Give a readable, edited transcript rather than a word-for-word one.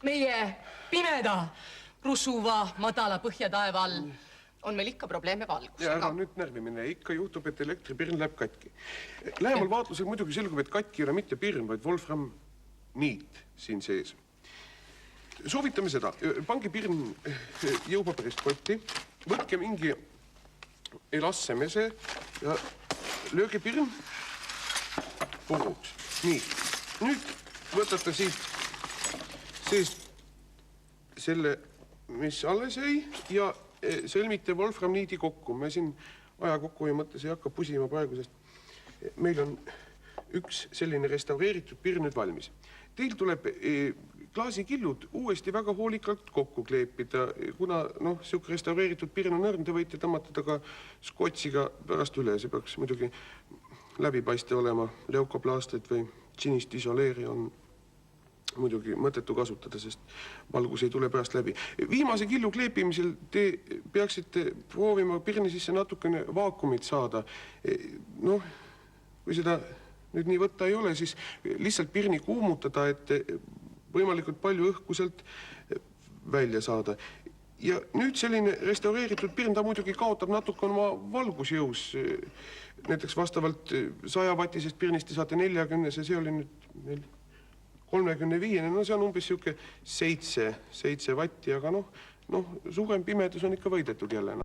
Meie pimeda, rusuva, madala põhjataeva all on meil ikka probleeme valgusega. Ja ära nüüd närvimine. Ikka juhtub, et elektripirn läheb katki. Lähemal vaatlusel muidugi selgub, et katki ei ole mitte pirn, vaid Wolfram niit siin sees. Soovitame seda. Pange pirn jõupaberist kotti, võtke mingi elassemese ja lööge pirn puruks. Nii. Nüüd võtate siit selle, mis alles jäi ja sõlmite Wolfram niidi kokku. Me siin aja kokkuhoiu mõttes ei hakka pusima praegu, sest meil on üks selline restaureeritud pirn nüüd valmis. Teil tuleb klaasikillud uuesti väga hoolikalt kokku kleepida, kuna siuke restaureeritud pirn on õrn, te võite tõmmata ta ka skotsiga pärast üle. See peaks muidugi läbipaiste olema. Leukoplaastrit või džinist isoleeri on muidugi mõttetu kasutada, sest valgus ei tule pärast läbi. Viimase killu kleepimisel te peaksite proovima pirni sisse natukene vaakumit saada. Kui seda nüüd nii võtta ei ole, siis lihtsalt pirni kuumutada, et võimalikult palju õhku sealt välja saada. Ja nüüd selline restaureeritud pirn, ta muidugi kaotab natuke oma valgusjõus. Näiteks vastavalt 100-vatisest pirnist saate 40, see oli nüüd 35, see on umbes siuke 7 vatti, aga suurem pimedus on ikka võidetud jälle.